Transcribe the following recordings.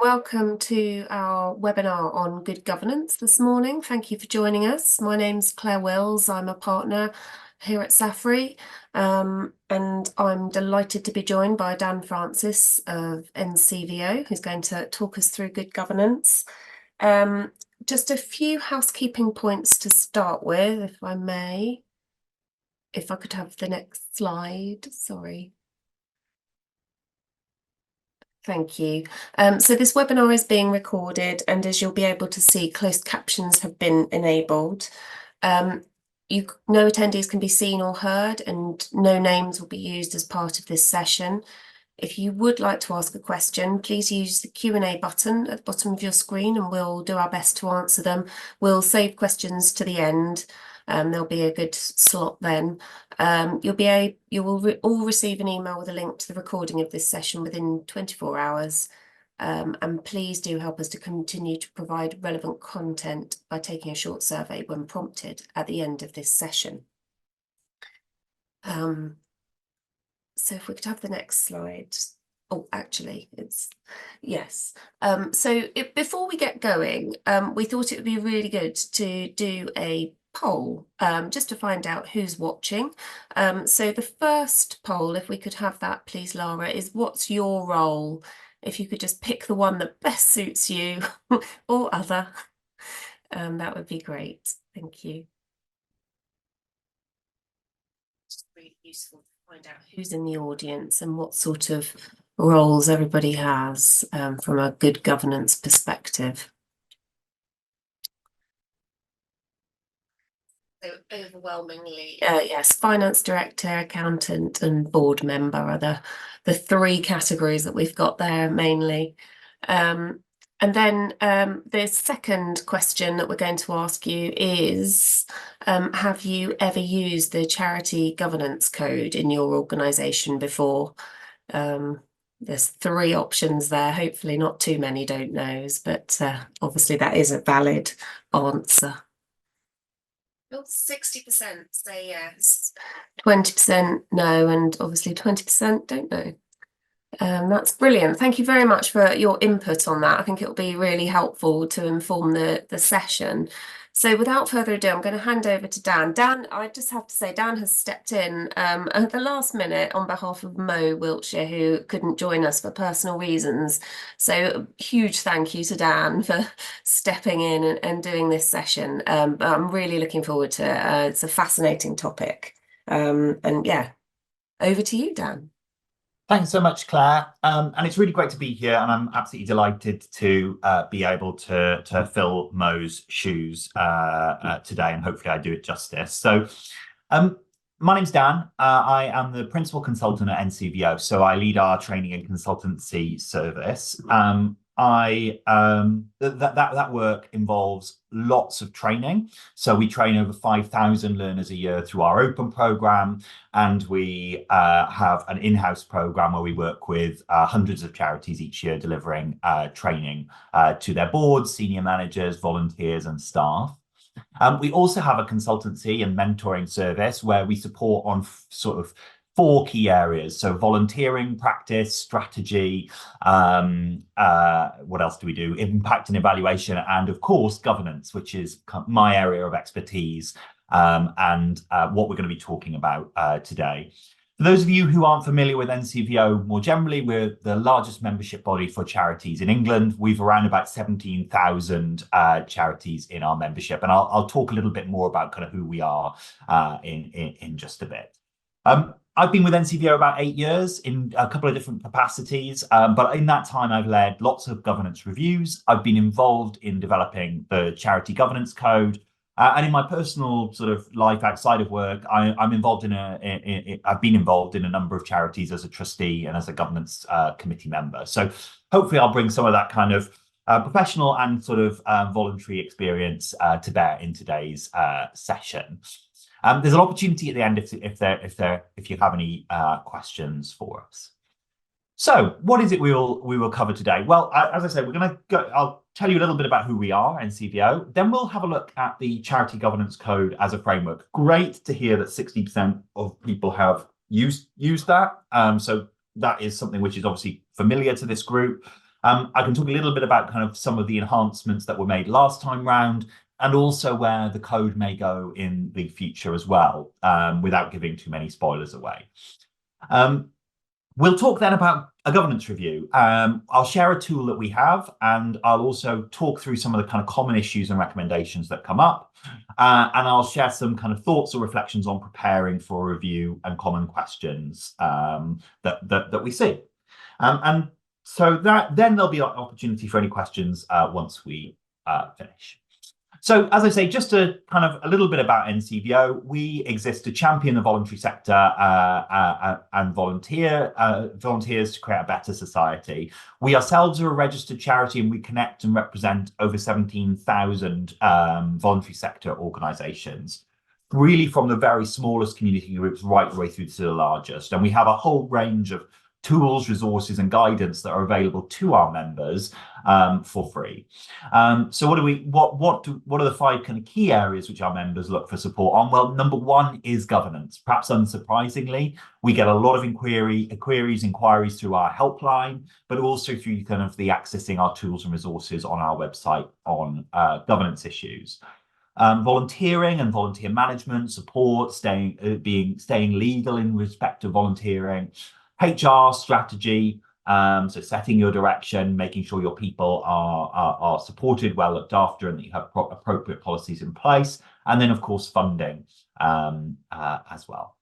Welcome to our webinar on good governance this morning. Thank you for joining us. My name's Claire Wills. I'm a partner here at Saffery, and I'm delighted to be joined by Dan Francis of NCVO, who's going to talk us through good governance. Just a few housekeeping points to start with, if I may. If I could have the next slide, sorry. Thank you. So this webinar is being recorded, and as you'll be able to see, closed captions have been enabled. No attendees can be seen or heard, and no names will be used as part of this session. If you would like to ask a question, please use the Q&A button at the bottom of your screen, and we'll do our best to answer them. We'll save questions to the end. There'll be a good slot then. You will all receive an email with a link to the recording of this session within 24 hours. And please do help us to continue to provide relevant content by taking a short survey when prompted at the end of this session. So if we could have the next slide. Oh, actually, yes. Before we get going, we thought it would be really good to do a poll just to find out who's watching. So the first poll, if we could have that, please, Lara, is what's your role? If you could just pick the one that best suits you or other, that would be great. Thank you. It's really useful to find out who's in the audience and what sort of roles everybody has from a good governance perspective. So overwhelmingly, yes, finance director, accountant, and board member are the three categories that we've got there mainly. And then the second question that we're going to ask you is, have you ever used the Charity Governance Code in your organisation before? There's three options there. Hopefully not too many don't knows, but obviously that is a valid answer. 60% say yes, 20% no, and obviously 20% don't know. That's brilliant. Thank you very much for your input on that. I think it'll be really helpful to inform the session. So without further ado, I'm going to hand over to Dan. Dan, I just have to say, Dan has stepped in at the last minute on behalf of Mo Wiltshire, who couldn't join us for personal reasons. So huge thank you to Dan for stepping in and doing this session. But I'm really looking forward to it. It's a fascinating topic. And yeah, over to you, Dan. Thanks so much, Claire. And it's really great to be here, and I'm absolutely delighted to be able to fill Mo's shoes today, and hopefully I do it justice. So my name's Dan. I am the principal consultant at NCVO, so I lead our training and consultancy service. That work involves lots of training. So we train over 5,000 learners a year through our open program, and we have an in-house program where we work with hundreds of charities each year delivering training to their boards, senior managers, volunteers and staff. We also have a consultancy and mentoring service where we support on sort of 4 key areas. So volunteering, practice, strategy, what else do we do? Impact and evaluation, and of course, governance, which is my area of expertise and what we're going to be talking about today. For those of you who aren't familiar with NCVO more generally, we're the largest membership body for charities in England. We've around about 17,000 charities in our membership, and I'll talk a little bit more about kind of who we are in just a bit. I've been with NCVO about 8 years in a couple of different capacities, but in that time I've led lots of governance reviews. I've been involved in developing the Charity Governance Code, and in my personal sort of life outside of work, I've been involved in a number of charities as a trustee and as a governance committee member. So hopefully I'll bring some of that kind of professional and sort of voluntary experience to bear in today's session. There's an opportunity at the end if you have any questions for us. So what is it we will cover today? Well, as I said, I'll tell you a little bit about who we are, NCVO. Then we'll have a look at the Charity Governance Code as a framework. Great to hear that 60% of people have used that. So that is something which is obviously familiar to this group. I can talk a little bit about kind of some of the enhancements that were made last time round, and also where the code may go in the future as well, without giving too many spoilers away. We'll talk then about a governance review. I'll share a tool that we have, and I'll also talk through some of the kind of common issues and recommendations that come up. And I'll share some kind of thoughts or reflections on preparing for a review and common questions that we see. And so then there'll be an opportunity for any questions once we finish. So, as I say, just to kind of a little bit about NCVO, we exist to champion the voluntary sector and volunteers to create a better society. We ourselves are a registered charity, and we connect and represent over 17,000 voluntary sector organisations, really from the very smallest community groups right the way through to the largest. And we have a whole range of tools, resources, and guidance that are available to our members for free. So what are the 5 kind of key areas which our members look for support on? Well, number 1 is governance. Perhaps unsurprisingly, we get a lot of inquiries through our helpline, but also through kind of the accessing our tools and resources on our website on governance issues. Volunteering and volunteer management, support, staying legal in respect of volunteering, HR strategy, so setting your direction, making sure your people are supported, well looked after, and that you have appropriate policies in place, and then of course funding as well.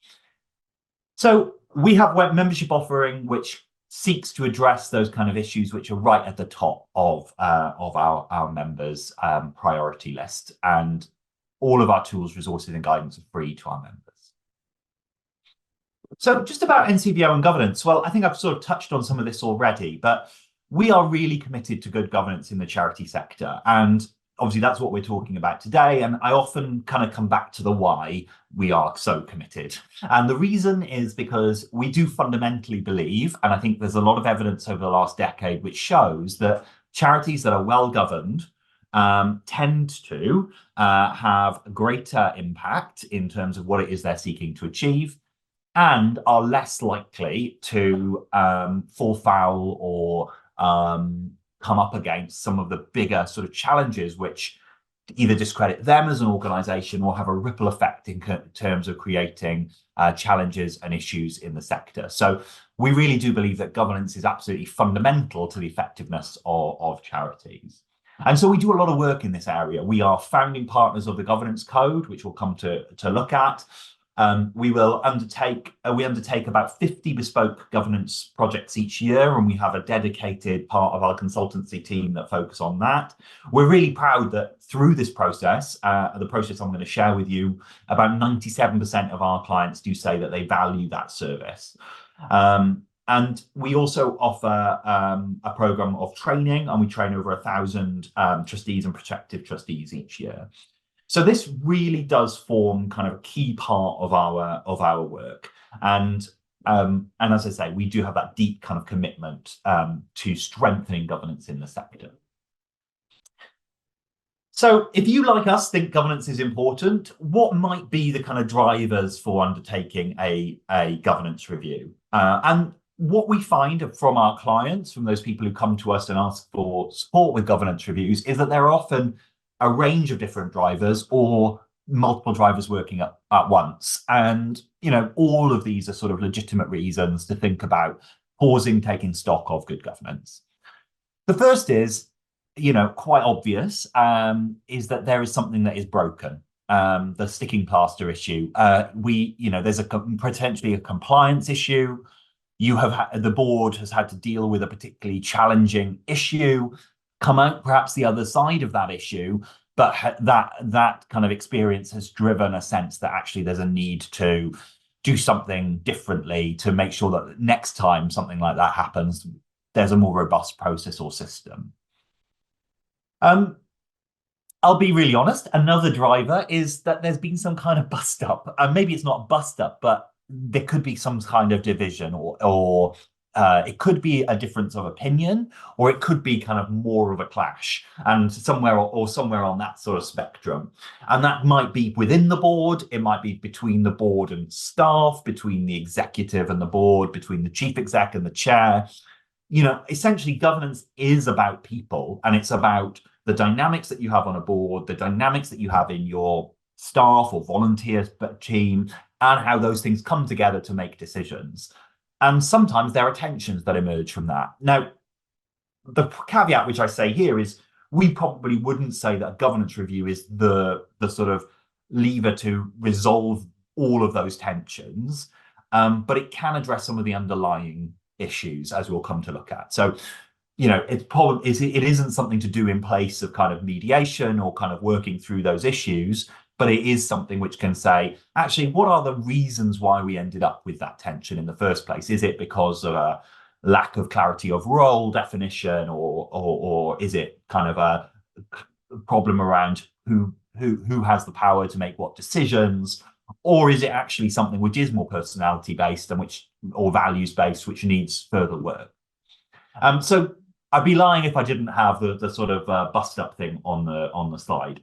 So we have a membership offering which seeks to address those kind of issues which are right at the top of our members' priority list, and all of our tools, resources, and guidance are free to our members. So just about NCVO and governance, well, I think I've sort of touched on some of this already, but we are really committed to good governance in the charity sector. And obviously that's what we're talking about today. And I often kind of come back to the why we are so committed. And the reason is because we do fundamentally believe, and I think there's a lot of evidence over the last decade which shows that charities that are well governed tend to have greater impact in terms of what it is they're seeking to achieve, and are less likely to fall foul or come up against some of the bigger sort of challenges which either discredit them as an organisation or have a ripple effect in terms of creating challenges and issues in the sector. So we really do believe that governance is absolutely fundamental to the effectiveness of charities. And so we do a lot of work in this area. We are founding partners of the Governance Code, which we'll come to look at. We undertake about 50 bespoke governance projects each year, and we have a dedicated part of our consultancy team that focus on that. We're really proud that through this process, the process I'm going to share with you, about 97% of our clients do say that they value that service. And we also offer a program of training, and we train over 1,000 trustees and prospective trustees each year. So this really does form kind of a key part of our work, and as I say, we do have that deep kind of commitment to strengthening governance in the sector. So if you, like us, think governance is important, what might be the kind of drivers for undertaking a governance review? And what we find from our clients, from those people who come to us and ask for support with governance reviews, is that there are often a range of different drivers or multiple drivers working at once. And, you know, all of these are sort of legitimate reasons to think about pausing, taking stock of good governance. The first is, you know, quite obvious, is that there is something that is broken. The sticking plaster issue. There's potentially a compliance issue. The board has had to deal with a particularly challenging issue, come out perhaps the other side of that issue, but that kind of experience has driven a sense that actually there's a need to do something differently to make sure that next time something like that happens, there's a more robust process or system. I'll be really honest, another driver is that there's been some kind of bust up, and maybe it's not a bust up, but there could be some kind of division, or it could be a difference of opinion, or it could be kind of more of a clash, and somewhere on that sort of spectrum. And that might be within the board, it might be between the board and staff, between the executive and the board, between the chief exec and the chair. essentially governance is about people, and it's about the dynamics that you have on a board, the dynamics that you have in your staff or volunteer team, and how those things come together to make decisions. And sometimes there are tensions that emerge from that. Now, the caveat which I say here is we probably wouldn't say that a governance review is the sort of lever to resolve all of those tensions, but it can address some of the underlying issues, as we'll come to look at. So, it isn't something to do in place of kind of mediation or kind of working through those issues, but it is something which can say, actually, what are the reasons why we ended up with that tension in the first place? Is it because of a lack of clarity of role definition, or is it kind of a problem around who has the power to make what decisions, or is it actually something which is more personality based and or values based, which needs further work? So I'd be lying if I didn't have the sort of bust up thing on the slide.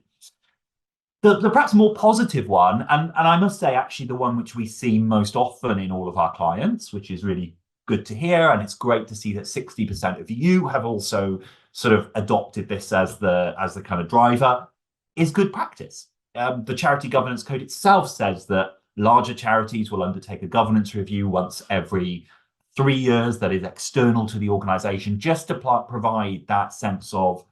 The perhaps more positive one, and I must say actually the one which we see most often in all of our clients, which is really good to hear, and it's great to see that 60% of you have also sort of adopted this as the kind of driver, is good practice. The Charity Governance Code itself says that larger charities will undertake a governance review once every 3 years that is external to the organisation, just to provide that sense of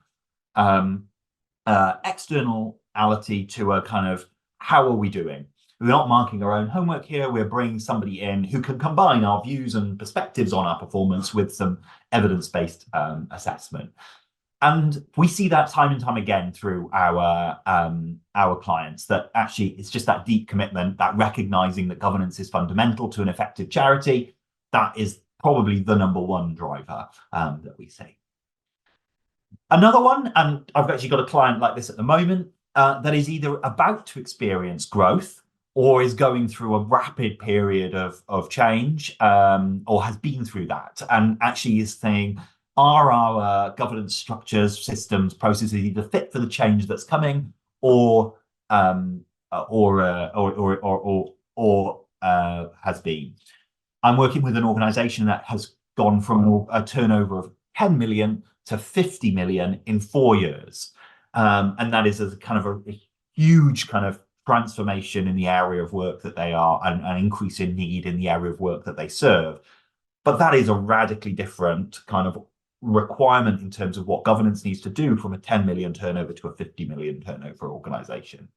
externality to a kind of, how are we doing? We're not marking our own homework here. We're bringing somebody in who can combine our views and perspectives on our performance with some evidence-based assessment. And we see that time and time again through our clients, that actually it's just that deep commitment, that recognizing that governance is fundamental to an effective charity. That is probably the number one driver that we see. Another one, and I've actually got a client like this at the moment, that is either about to experience growth or is going through a rapid period of change, or has been through that, and actually is saying, are our governance structures, systems, processes either fit for the change that's coming, or has been? I'm working with an organisation that has gone from a turnover of 10 million to 50 million in 4 years, and that is a kind of a huge kind of transformation in the area of work that they are, and an increase in need in the area of work that they serve. But that is a radically different kind of requirement in terms of what governance needs to do from a 10 million turnover to a 50 million turnover organisation.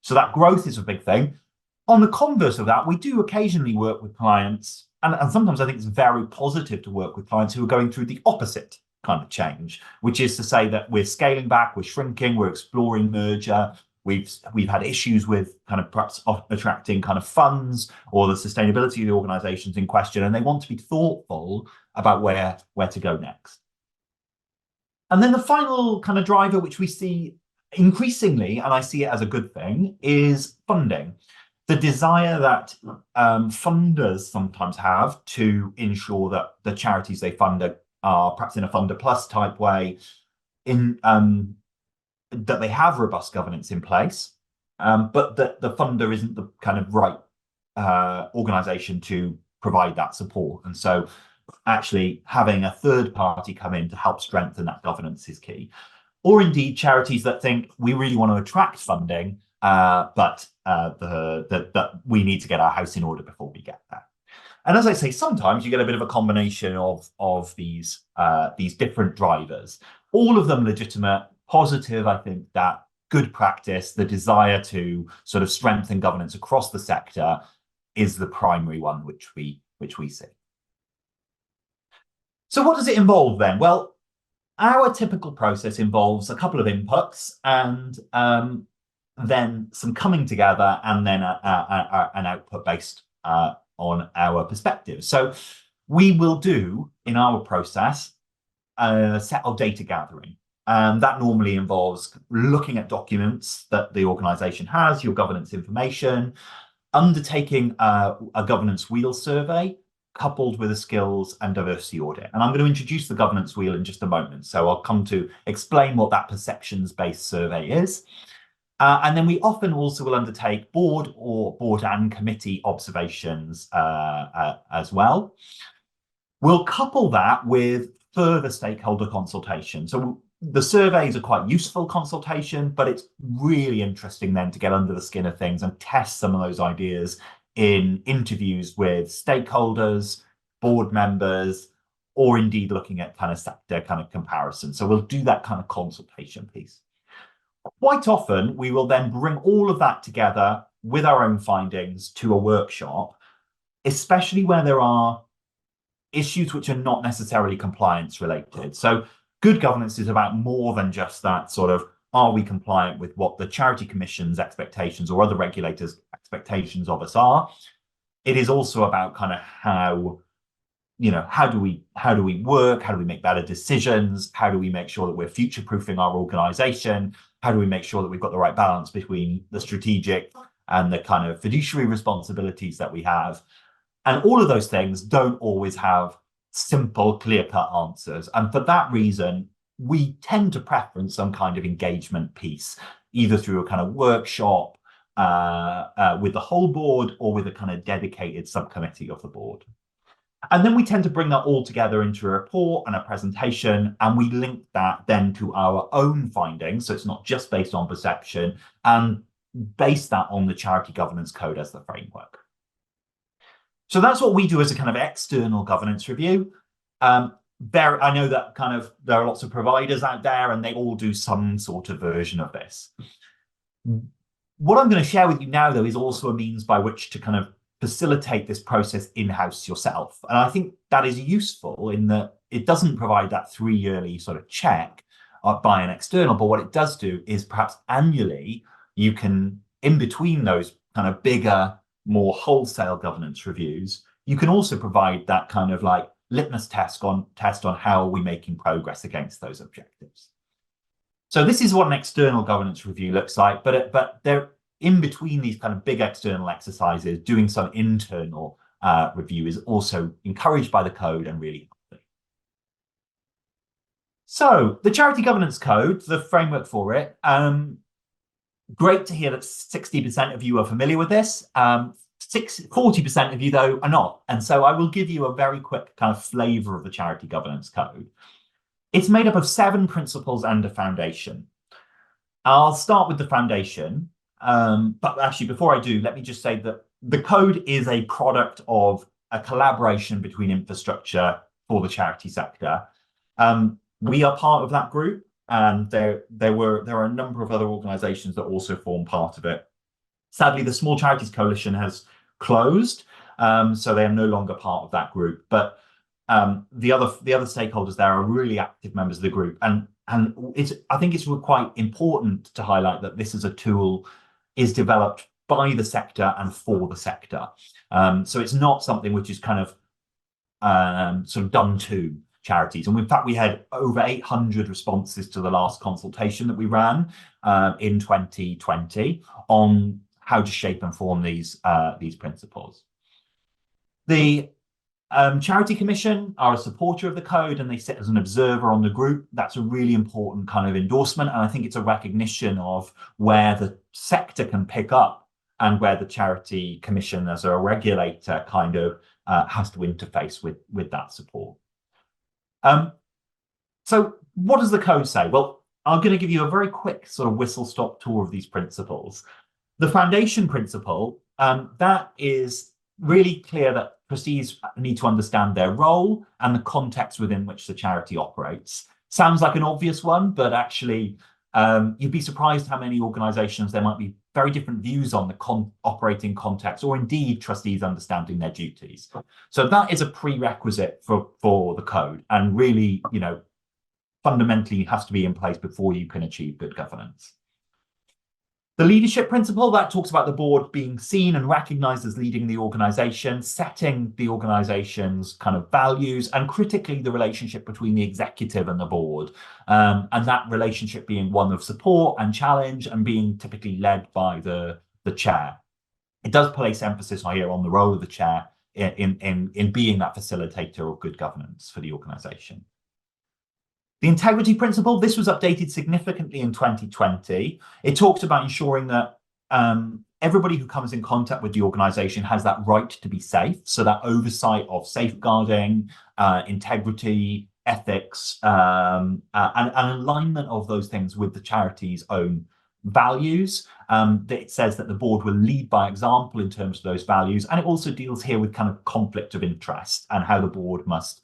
So that growth is a big thing. On the converse of that, we do occasionally work with clients, and sometimes I think it's very positive to work with clients who are going through the opposite kind of change, which is to say that we're scaling back, we're shrinking, we're exploring merger. We've had issues with kind of perhaps attracting kind of funds or the sustainability of the organizations in question, and they want to be thoughtful about where to go next. And then the final kind of driver, which we see increasingly, and I see it as a good thing, is funding. The desire that funders sometimes have to ensure that the charities they fund are perhaps in a funder plus type way, that they have robust governance in place, but that the funder isn't the kind of right organization to provide that support. And so actually having a third party come in to help strengthen that governance is key. Or indeed charities that think we really want to attract funding, but that we need to get our house in order before we get there. And as I say, sometimes you get a bit of a combination of these different drivers, all of them legitimate, positive. I think that good practice, the desire to sort of strengthen governance across the sector, is the primary one which we see. So what does it involve then? Well, our typical process involves a couple of inputs and then some coming together, and then an output based on our perspective. So we will do in our process a set of data gathering. That normally involves looking at documents that the organisation has, your governance information, undertaking a governance wheel survey, coupled with a skills and diversity audit. And I'm going to introduce the governance wheel in just a moment. So I'll come to explain what that perceptions-based survey is. And then we often also will undertake board and committee observations as well. We'll couple that with further stakeholder consultation. So the surveys are quite useful consultation, but it's really interesting then to get under the skin of things and test some of those ideas in interviews with stakeholders, board members, or indeed looking at kind of sector kind of comparison. So we'll do that kind of consultation piece. Quite often, we will then bring all of that together with our own findings to a workshop, especially where there are issues which are not necessarily compliance related. So good governance is about more than just that sort of, are we compliant with what the Charity Commission's expectations or other regulators' expectations of us are? It is also about kind of how do we work? How do we make better decisions? How do we make sure that we're future-proofing our organization? How do we make sure that we've got the right balance between the strategic and the kind of fiduciary responsibilities that we have? And all of those things don't always have simple, clear-cut answers. And for that reason, we tend to preference some kind of engagement piece, either through a kind of workshop with the whole board or with a kind of dedicated subcommittee of the board. And then we tend to bring that all together into a report and a presentation, and we link that then to our own findings. So it's not just based on perception, and base that on the Charity Governance Code as the framework. So that's what we do as a kind of external governance review. I know that kind of there are lots of providers out there and they all do some sort of version of this. What I'm going to share with you now, though, is also a means by which to kind of facilitate this process in-house yourself. And I think that is useful in that it doesn't provide that 3-yearly sort of check by an external, but what it does do is perhaps annually you can, in between those kind of bigger, more wholesale governance reviews, you can also provide that kind of like litmus test on how are we making progress against those objectives. So this is what an external governance review looks like, but they're in between these kind of big external exercises, doing some internal review is also encouraged by the code and really healthy. So the Charity Governance Code, the framework for it, great to hear that 60% of you are familiar with this. 40% of you, though, are not. And so I will give you a very quick kind of flavor of the Charity Governance Code. It's made up of 7 principles and a foundation. I'll start with the foundation. But actually, before I do, let me just say that the code is a product of a collaboration between infrastructure for the charity sector. We are part of that group, and there are a number of other organisations that also form part of it. Sadly, the Small Charities Coalition has closed, so they are no longer part of that group. But the other stakeholders there are really active members of the group, and I think it's quite important to highlight that this is a tool is developed by the sector and for the sector. So it's not something which is kind of sort of done to charities. And in fact, we had over 800 responses to the last consultation that we ran in 2020 on how to shape and form these principles. The Charity Commission are a supporter of the code and they sit as an observer on the group. That's a really important kind of endorsement. And I think it's a recognition of where the sector can pick up and where the Charity Commission as a regulator kind of has to interface with that support. So what does the code say? Well, I'm going to give you a very quick sort of whistle-stop tour of these principles. The foundation principle, that is really clear that trustees need to understand their role and the context within which the charity operates. Sounds like an obvious one, but actually you'd be surprised how many organisations there might be very different views on the operating context, or indeed trustees understanding their duties. So that is a prerequisite for the code, and really, fundamentally has to be in place before you can achieve good governance. The leadership principle, that talks about the board being seen and recognised as leading the organisation, setting the organisation's kind of values, and critically the relationship between the executive and the board. And that relationship being one of support and challenge and being typically led by the chair. It does place emphasis here on the role of the chair in being that facilitator of good governance for the organisation. The integrity principle, this was updated significantly in 2020. It talks about ensuring that everybody who comes in contact with the organisation has that right to be safe. So that oversight of safeguarding, integrity, ethics, and alignment of those things with the charity's own values. It says that the board will lead by example in terms of those values. And it also deals here with kind of conflict of interest and how the board must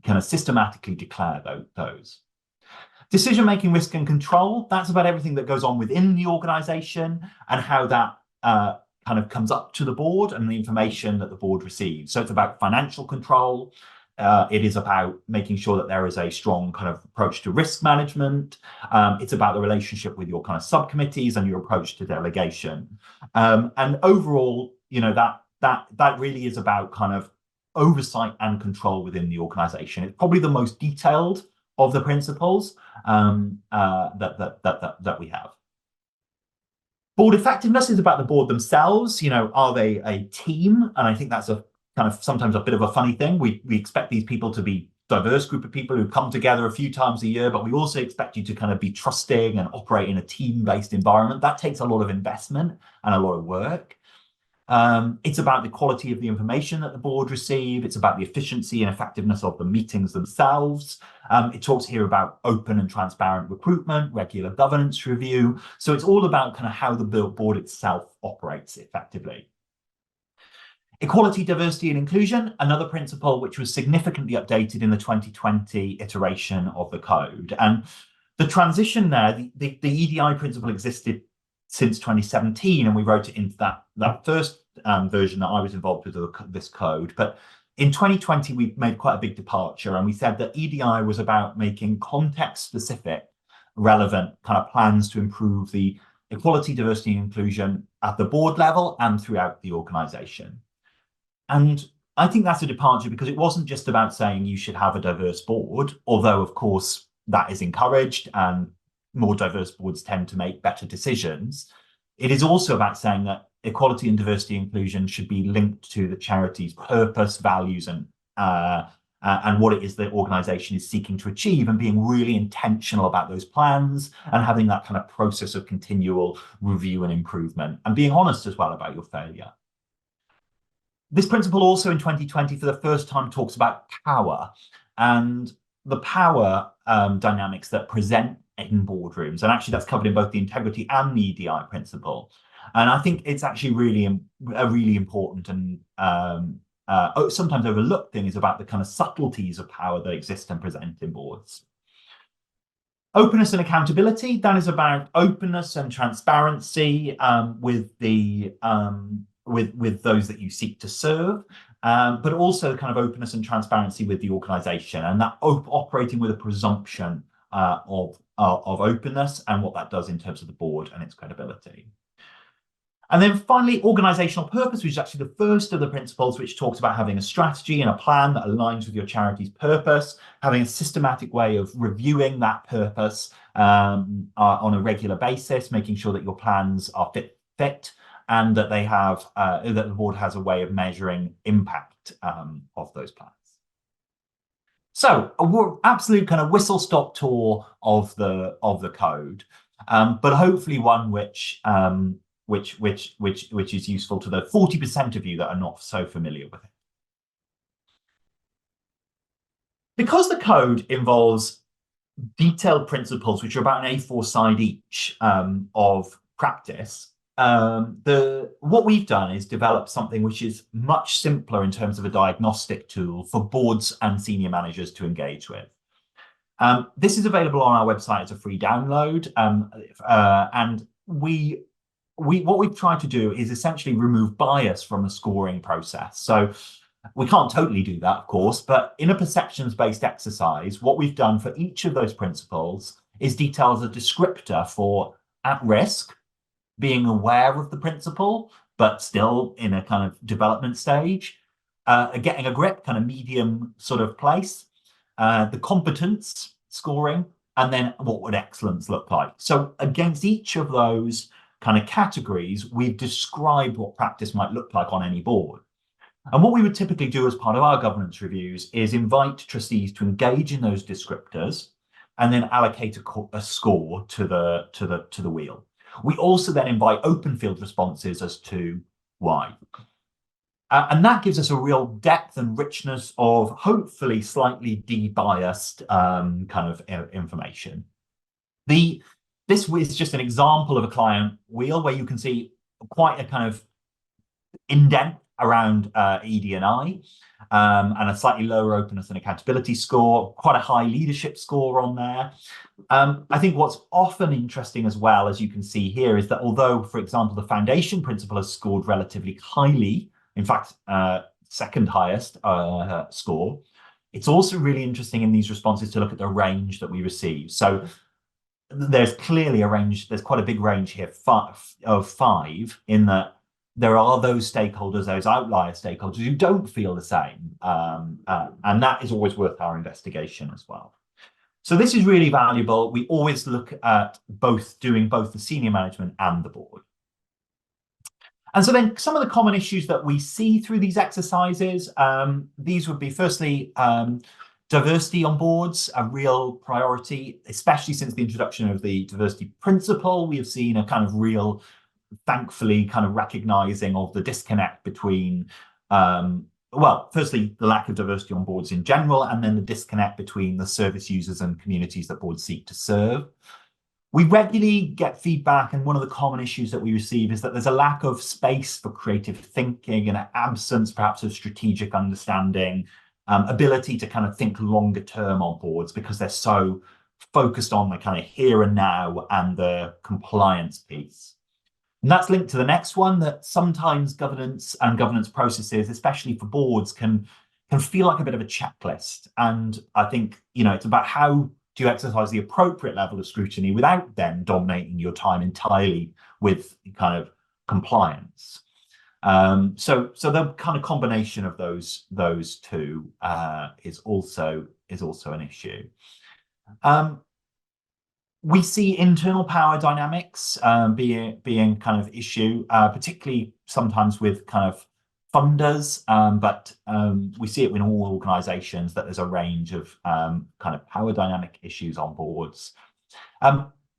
kind of systematically declare those. Decision-making, risk and control, that's about everything that goes on within the organisation and how that kind of comes up to the board and the information that the board receives. So it's about financial control. It is about making sure that there is a strong kind of approach to risk management. It's about the relationship with your kind of subcommittees and your approach to delegation. And overall, you know, that really is about kind of oversight and control within the organisation. It's probably the most detailed of the principles that we have. Board effectiveness is about the board themselves. You know, are they a team? And I think that's a kind of sometimes a bit of a funny thing. We expect these people to be a diverse group of people who come together a few times a year, but we also expect you to kind of be trusting and operate in a team-based environment. That takes a lot of investment and a lot of work. It's about the quality of the information that the board receive. It's about the efficiency and effectiveness of the meetings themselves. It talks here about open and transparent recruitment, regular governance review. So it's all about kind of how the board itself operates effectively. Equality, diversity and inclusion, another principle which was significantly updated in the 2020 iteration of the code. And the transition there, the EDI principle existed since 2017, and we wrote it into that first version that I was involved with this code. But in 2020, we made quite a big departure, and we said that EDI was about making context-specific, relevant kind of plans to improve the equality, diversity, and inclusion at the board level and throughout the organisation. And I think that's a departure because it wasn't just about saying you should have a diverse board, although, of course, that is encouraged and more diverse boards tend to make better decisions. It is also about saying that equality and diversity inclusion should be linked to the charity's purpose, values, and what it is the organisation is seeking to achieve, and being really intentional about those plans and having that kind of process of continual review and improvement, and being honest as well about your failure. This principle also in 2020 for the first time talks about power and the power dynamics that present in boardrooms. And actually that's covered in both the integrity and the EDI principle. And I think it's actually really a really important and sometimes overlooked thing is about the kind of subtleties of power that exist and present in boards. Openness and accountability, that is about openness and transparency with those that you seek to serve, but also kind of openness and transparency with the organisation, and that operating with a presumption of openness and what that does in terms of the board and its credibility. And then finally, organisational purpose, which is actually the first of the principles, which talks about having a strategy and a plan that aligns with your charity's purpose, having a systematic way of reviewing that purpose on a regular basis, making sure that your plans are fit and that they have that the board has a way of measuring impact of those plans. So a absolute kind of whistle-stop tour of the code, but hopefully one which is useful to the 40% of you that are not so familiar with it. Because the code involves detailed principles which are about an A4 side each of practice, what we've done is develop something which is much simpler in terms of a diagnostic tool for boards and senior managers to engage with. This is available on our website as a free download, and what we've tried to do is essentially remove bias from the scoring process. So we can't totally do that, of course, but in a perceptions-based exercise, what we've done for each of those principles is detail as a descriptor for at risk, being aware of the principle, but still in a kind of development stage, getting a grip, kind of medium sort of place, the competence scoring, and then what would excellence look like. So against each of those kind of categories, we've described what practice might look like on any board. And what we would typically do as part of our governance reviews is invite trustees to engage in those descriptors and then allocate a score to the wheel. We also then invite open field responses as to why. And that gives us a real depth and richness of hopefully slightly de-biased kind of information. This is just an example of a client wheel where you can see quite a kind of indent around ED&I, and a slightly lower openness and accountability score, quite a high leadership score on there. I think what's often interesting as well, as you can see here, is that although, for example, the foundation principle has scored relatively highly, in fact, second highest score, it's also really interesting in these responses to look at the range that we receive. So there's clearly a range, there's quite a big range here of five, in that there are those stakeholders, those outlier stakeholders who don't feel the same. And that is always worth our investigation as well. So this is really valuable. We always look at doing both the senior management and the board. And so then some of the common issues that we see through these exercises, these would be firstly, diversity on boards, a real priority, especially since the introduction of the diversity principle. We have seen a kind of real, thankfully, kind of recognizing of the disconnect between, well, firstly, the lack of diversity on boards in general, and then the disconnect between the service users and communities that boards seek to serve. We regularly get feedback, and one of the common issues that we receive is that there's a lack of space for creative thinking and an absence perhaps of strategic understanding, ability to kind of think longer term on boards because they're so focused on the kind of here and now and the compliance piece. And that's linked to the next one, that sometimes governance and governance processes, especially for boards, can feel like a bit of a checklist. And I think, it's about how do you exercise the appropriate level of scrutiny without then dominating your time entirely with kind of compliance. So the kind of combination of those two is also an issue. We see internal power dynamics being kind of issue, particularly sometimes with kind of funders, but we see it in all organizations that there's a range of kind of power dynamic issues on boards.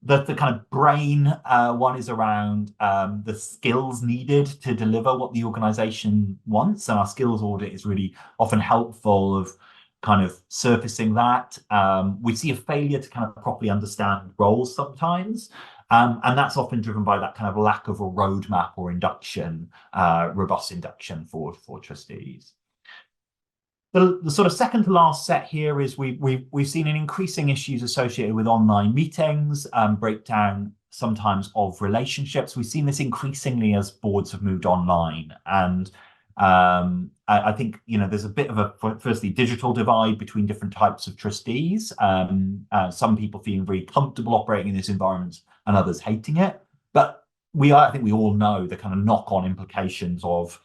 The kind of brain one is around the skills needed to deliver what the organization wants, and our skills audit is really often helpful of kind of surfacing that. We see a failure to kind of properly understand roles sometimes, and that's often driven by that kind of lack of a roadmap or induction, robust induction for trustees. The sort of second to last set here is we've seen an increasing issues associated with online meetings, breakdown sometimes of relationships. We've seen this increasingly as boards have moved online, and I think there's a bit of a firstly digital divide between different types of trustees. Some people feeling very comfortable operating in this environment, and others hating it. But I think we all know the kind of knock-on implications of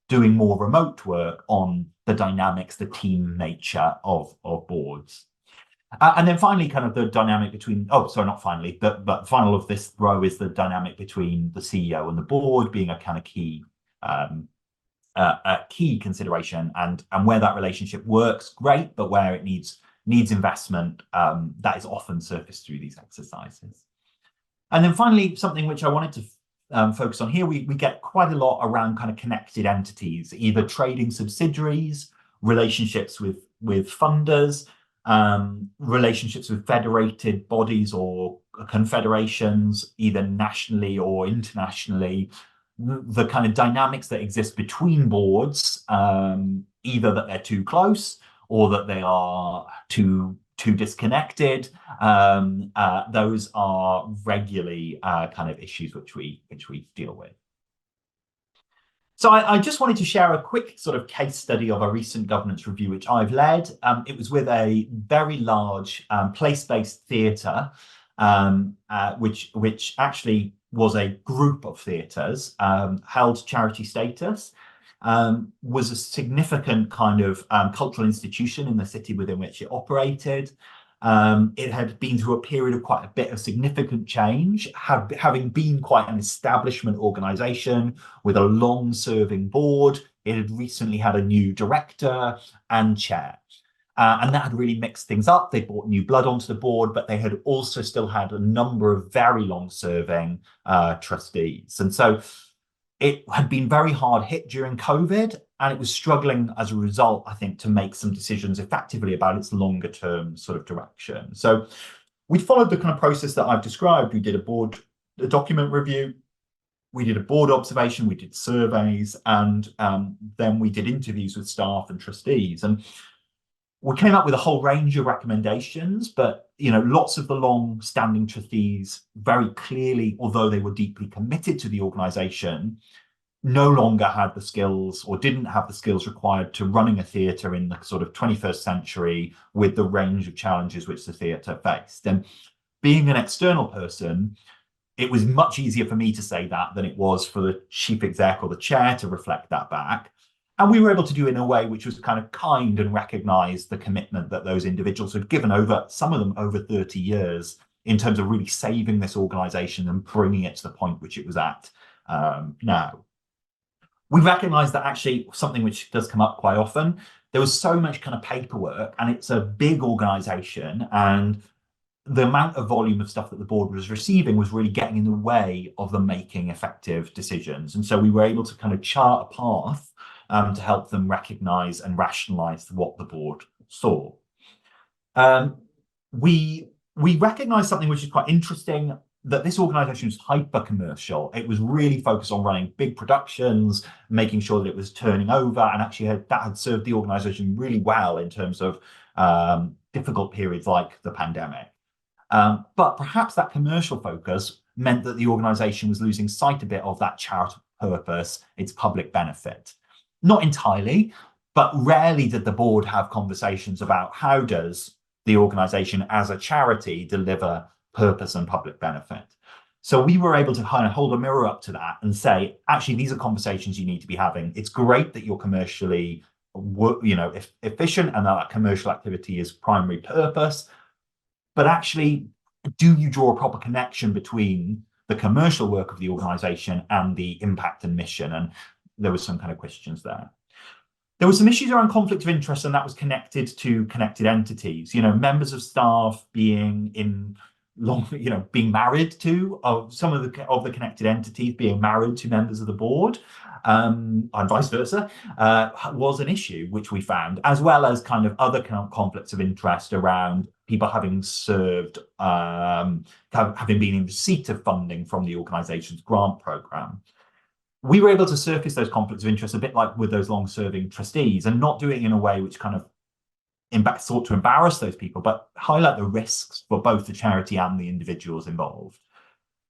doing more remote work on the dynamics, the team nature of boards. And then finally, kind of the dynamic between, not finally, but final of this row is the dynamic between the CEO and the board being a kind of key consideration, and where that relationship works, great, but where it needs investment, that is often surfaced through these exercises. And then finally, something which I wanted to focus on here, we get quite a lot around kind of connected entities, either trading subsidiaries, relationships with funders, relationships with federated bodies or confederations, either nationally or internationally, the kind of dynamics that exist between boards, either that they're too close or that they are too disconnected. Those are regularly kind of issues which we deal with. So I just wanted to share a quick sort of case study of a recent governance review which I've led. It was with a very large place-based theatre, which actually was a group of theatres, held charity status, was a significant kind of cultural institution in the city within which it operated. It had been through a period of quite a bit of significant change, having been quite an establishment organisation with a long-serving board. It had recently had a new director and chair. And that had really mixed things up. They brought new blood onto the board, but they had also still had a number of very long-serving trustees. And so it had been very hard hit during COVID, and it was struggling as a result, I think, to make some decisions effectively about its longer term sort of direction. So we followed the kind of process that I've described. We did a document review, we did a board observation, we did surveys, and then we did interviews with staff and trustees. And we came up with a whole range of recommendations, but lots of the long-standing trustees very clearly, although they were deeply committed to the organisation, no longer had the skills or didn't have the skills required to running a theatre in the sort of 21st century with the range of challenges which the theatre faced. And being an external person, it was much easier for me to say that than it was for the chief exec or the chair to reflect that back. And we were able to do it in a way which was kind of kind and recognise the commitment that those individuals had given over, some of them over 30 years, in terms of really saving this organisation and bringing it to the point which it was at now. We recognised that actually something which does come up quite often, there was so much kind of paperwork, and it's a big organisation, and the amount of volume of stuff that the board was receiving was really getting in the way of them making effective decisions. And so we were able to kind of chart a path to help them recognise and rationalise what the board saw. We recognised something which is quite interesting, that this organisation was hyper-commercial. It was really focused on running big productions, making sure that it was turning over, and actually that had served the organisation really well in terms of difficult periods like the pandemic. But perhaps that commercial focus meant that the organisation was losing sight a bit of that charitable purpose, its public benefit. Not entirely, but rarely did the board have conversations about how does the organisation as a charity deliver purpose and public benefit. So we were able to kind of hold a mirror up to that and say, actually, these are conversations you need to be having. It's great that you're commercially efficient and that commercial activity is primary purpose, but actually, do you draw a proper connection between the commercial work of the organisation and the impact and mission? And there was some kind of questions there. There were some issues around conflict of interest, and that was connected to connected entities. Members of staff being being married to, some of the connected entities being married to members of the board, and vice versa, was an issue which we found, as well as kind of other conflicts of interest around people having served, having been in receipt of funding from the organisation's grant programme. We were able to surface those conflicts of interest a bit like with those long-serving trustees, and not do it in a way which kind of sought to embarrass those people, but highlight the risks for both the charity and the individuals involved.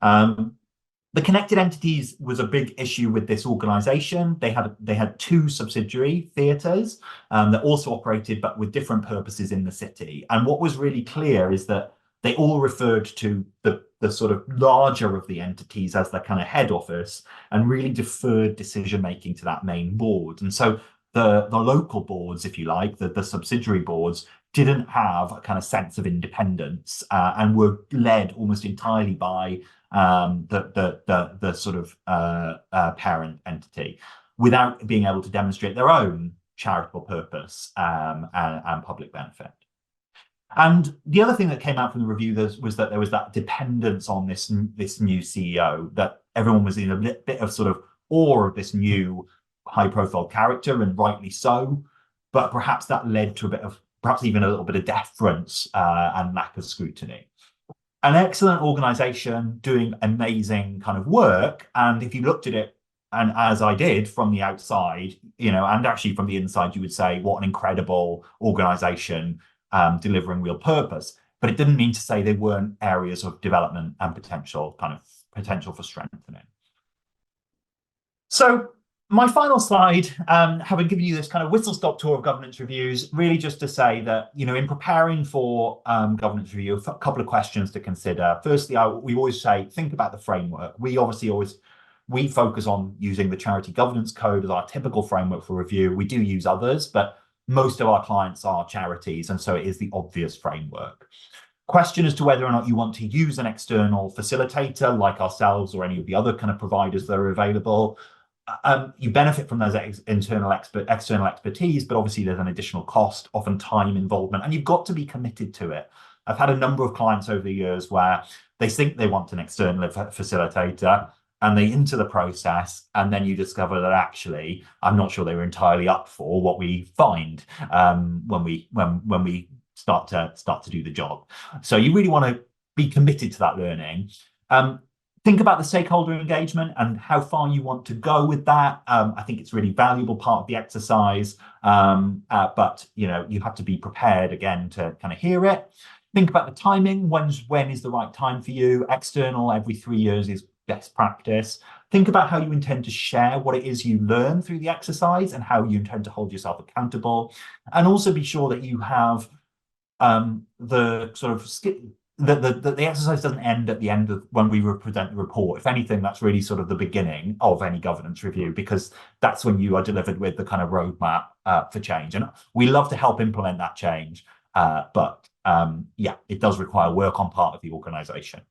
The connected entities was a big issue with this organisation. They had two subsidiary theatres that also operated, but with different purposes in the city. And what was really clear is that they all referred to the sort of larger of the entities as their kind of head office, and really deferred decision making to that main board. And so the local boards, if you like, the subsidiary boards, didn't have a kind of sense of independence and were led almost entirely by the sort of parent entity, without being able to demonstrate their own charitable purpose and public benefit. And the other thing that came out from the review was that there was that dependence on this new CEO, that everyone was in a bit of sort of awe of this new high-profile character, and rightly so, but perhaps that led to perhaps even a little bit of deference and lack of scrutiny. An excellent organisation doing amazing kind of work, and if you looked at it, and as I did from the outside, and actually from the inside, you would say, what an incredible organisation delivering real purpose. But it didn't mean to say there weren't areas of development and potential for strengthening. So my final slide, having given you this kind of whistle-stop tour of governance reviews, really just to say that, in preparing for governance review, a couple of questions to consider. Firstly, we always say, think about the framework. We focus on using the Charity Governance Code as our typical framework for review. We do use others, but most of our clients are charities, and so it is the obvious framework. Question as to whether or not you want to use an external facilitator like ourselves or any of the other kind of providers that are available. you benefit from those external expertise, but obviously there's an additional cost, often time involvement, and you've got to be committed to it. I've had a number of clients over the years where they think they want an external facilitator, and they enter the process, and then you discover that actually, I'm not sure they were entirely up for what we find when we start to do the job. So you really want to be committed to that learning. Think about the stakeholder engagement and how far you want to go with that. I think it's a really valuable part of the exercise, but you have to be prepared again to kind of hear it. Think about the timing. When is the right time for you? External every 3 years is best practice. Think about how you intend to share what it is you learn through the exercise and how you intend to hold yourself accountable. And also be sure that you have the sort of the exercise doesn't end at the end of when we present the report. If anything, that's really sort of the beginning of any governance review, because that's when you are delivered with the kind of roadmap for change. And we love to help implement that change, but yeah, it does require work on part of the organisation.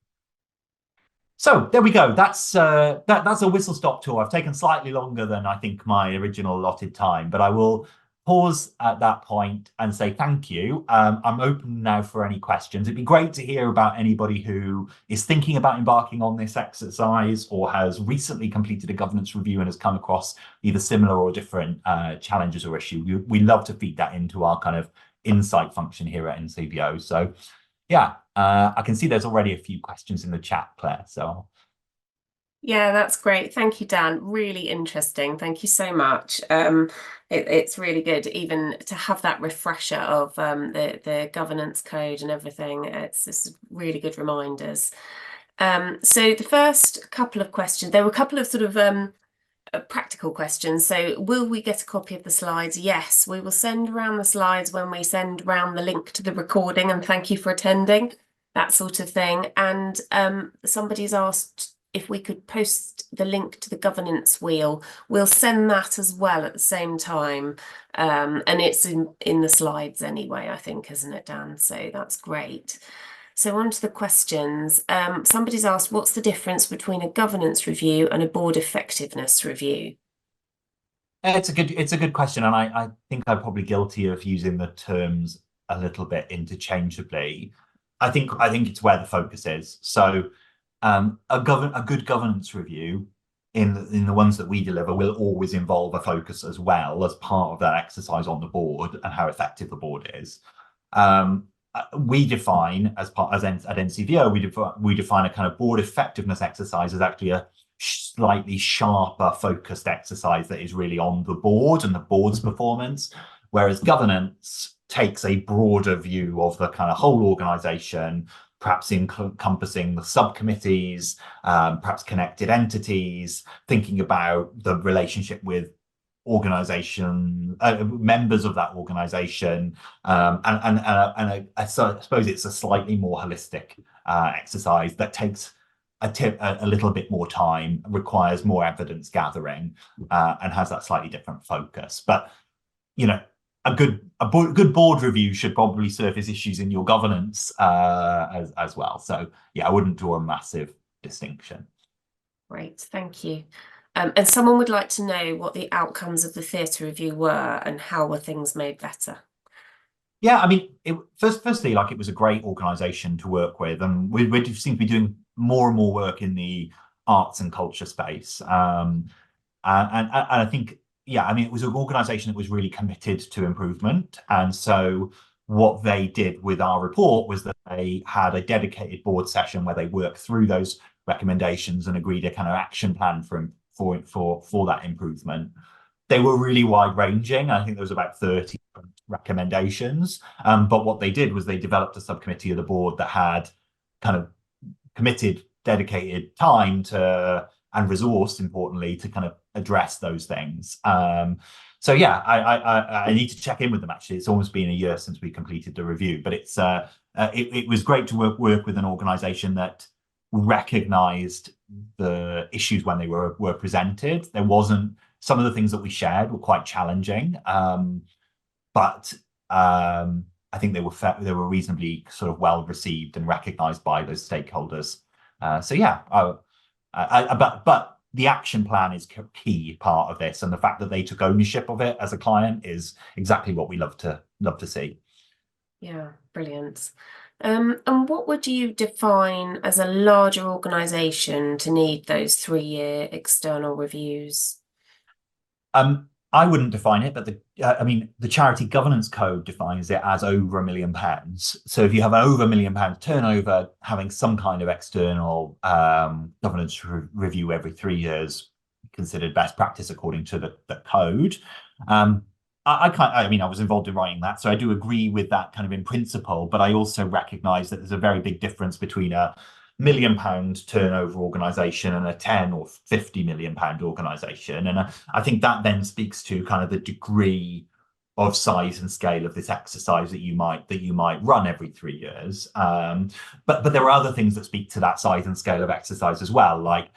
So there we go. That's a whistle-stop tour. I've taken slightly longer than I think my original allotted time, but I will pause at that point and say thank you. I'm open now for any questions. It'd be great to hear about anybody who is thinking about embarking on this exercise or has recently completed a governance review and has come across either similar or different challenges or issues. We love to feed that into our kind of insight function here at NCVO. So yeah, I can see there's already a few questions in the chat, Claire. So yeah, that's great. Thank you, Dan. Really interesting. Thank you so much. It's really good even to have that refresher of the governance code and everything. It's just really good reminders. So the first couple of questions, there were a couple of sort of practical questions. So will we get a copy of the slides? Yes, we will send around the slides when we send around the link to the recording, and thank you for attending, that sort of thing. And somebody's asked if we could post the link to the governance wheel. We'll send that as well at the same time. And it's in the slides anyway, I think, isn't it, Dan? So that's great. So on to the questions. Somebody's asked, what's the difference between a governance review and a board effectiveness review? it's a good question, and I think I'm probably guilty of using the terms a little bit interchangeably. I think it's where the focus is. So a good governance review in the ones that we deliver will always involve a focus as well as part of that exercise on the board and how effective the board is. We define at NCVO, we define a kind of board effectiveness exercise as actually a slightly sharper focused exercise that is really on the board and the board's performance, whereas governance takes a broader view of the kind of whole organization, perhaps encompassing the subcommittees, perhaps connected entities, thinking about the relationship with organization, members of that organization, and I suppose it's a slightly more holistic exercise that takes a little bit more time, requires more evidence gathering, and has that slightly different focus. But a good board review should probably surface issues in your governance as well. So yeah, I wouldn't draw a massive distinction. Great, thank you. And someone would like to know what the outcomes of the theatre review were and how were things made better? Yeah, I mean, firstly, like, it was a great organisation to work with, and we seem to be doing more and more work in the arts and culture space. And I think, yeah, I mean, it was an organisation that was really committed to improvement. And so what they did with our report was that they had a dedicated board session where they worked through those recommendations and agreed a kind of action plan for that improvement. They were really wide ranging. I think there was about 30 recommendations. But what they did was they developed a subcommittee of the board that had kind of committed, dedicated time to, and resource, importantly, to kind of address those things. So yeah, I need to check in with them. Actually, it's almost been a year since we completed the review, but it was great to work with an organisation that recognised the issues when they were presented. There wasn't, some of the things that we shared were quite challenging, but I think they were reasonably sort of well received and recognised by those stakeholders. So yeah, but the action plan is key part of this, and the fact that they took ownership of it as a client is exactly what we love to see. Yeah, brilliant. And what would you define as a larger organisation to need those 3-year external reviews? I wouldn't define it, but the Charity Governance Code defines it as over £1 million. So if you have over £1 million turnover, having some kind of external governance review every 3 years, considered best practice according to the code. I was involved in writing that, so I do agree with that kind of in principle, but I also recognise that there's a very big difference between a £1 million turnover organisation and a 10 or 50 million pound organisation. And I think that then speaks to kind of the degree of size and scale of this exercise that you might run every 3 years. But there are other things that speak to that size and scale of exercise as well, like,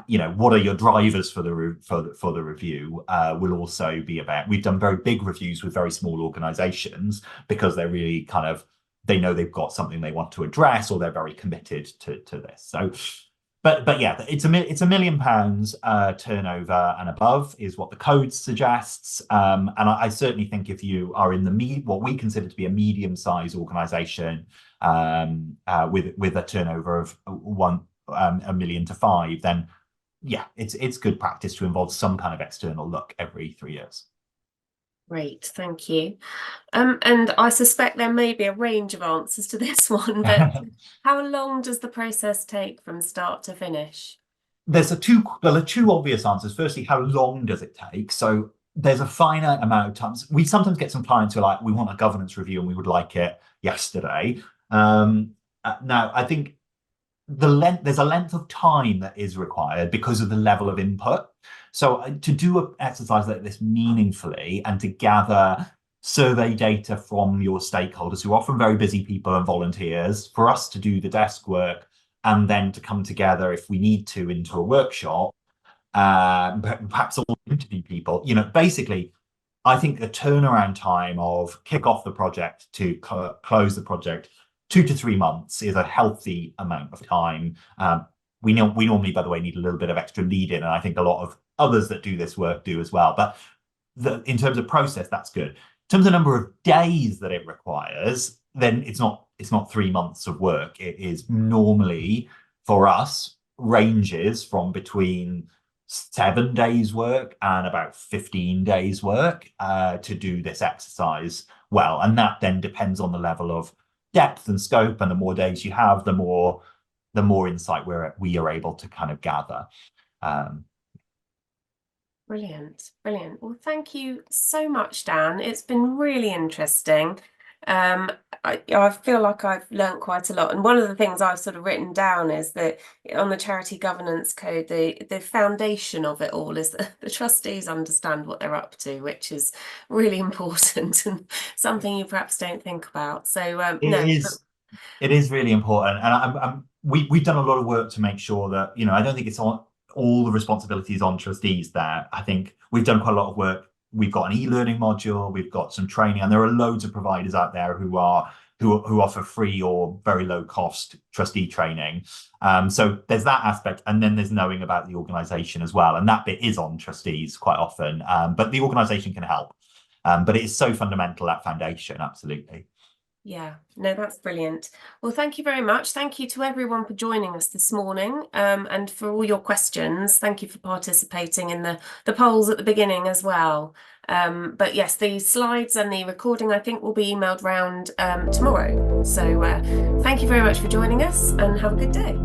you know, what are your drivers for the review will also be about. We've done very big reviews with very small organizations because they're really kind of, they know they've got something they want to address, or they're very committed to this. So but yeah, it's £1 million turnover and above is what the code suggests. And I certainly think if you are in what we consider to be a medium-sized organisation with a turnover of £1 million to £5 million, then yeah, it's good practice to involve some kind of external look every 3 years. Great, thank you. And I suspect there may be a range of answers to this one, but how long does the process take from start to finish? There are two obvious answers. Firstly, how long does it take? So there's a finite amount of time. We sometimes get some clients who are like, we want a governance review and we would like it yesterday. Now, I think there's a length of time that is required because of the level of input. So to do an exercise like this meaningfully and to gather survey data from your stakeholders, who are often very busy people and volunteers, for us to do the desk work and then to come together if we need to into a workshop, perhaps all interview people, you know, basically, I think the turnaround time of kick off the project to close the project, 2 to 3 months is a healthy amount of time. We normally, by the way, need a little bit of extra lead in, and I think a lot of others that do this work do as well. But in terms of process, that's good. In terms of number of days that it requires, then it's not 3 months of work. It is normally, for us, ranges from between 7 days work and about 15 days work to do this exercise well. And that then depends on the level of depth and scope, and the more days you have, the more insight we are able to kind of gather. Brilliant. Well, thank you so much, Dan. It's been really interesting. I feel like I've learnt quite a lot, and one of the things I've sort of written down is that on the Charity Governance Code, the foundation of it all is that the trustees understand what they're up to, which is really important and something you perhaps don't think about. So it is really important, and we've done a lot of work to make sure that, you know, I don't think it's all the responsibilities on trustees there. I think we've done quite a lot of work. We've got an e-learning module, we've got some training, and there are loads of providers out there who offer free or very low cost trustee training. So there's that aspect, and then there's knowing about the organisation as well, and that bit is on trustees quite often. But the organisation can help. But it is so fundamental, that foundation, absolutely. Yeah, no, that's brilliant. Well, thank you very much. Thank you to everyone for joining us this morning, and for all your questions. Thank you for participating in the polls at the beginning as well. But yes, the slides and the recording, I think, will be emailed round tomorrow. So thank you very much for joining us, and have a good day.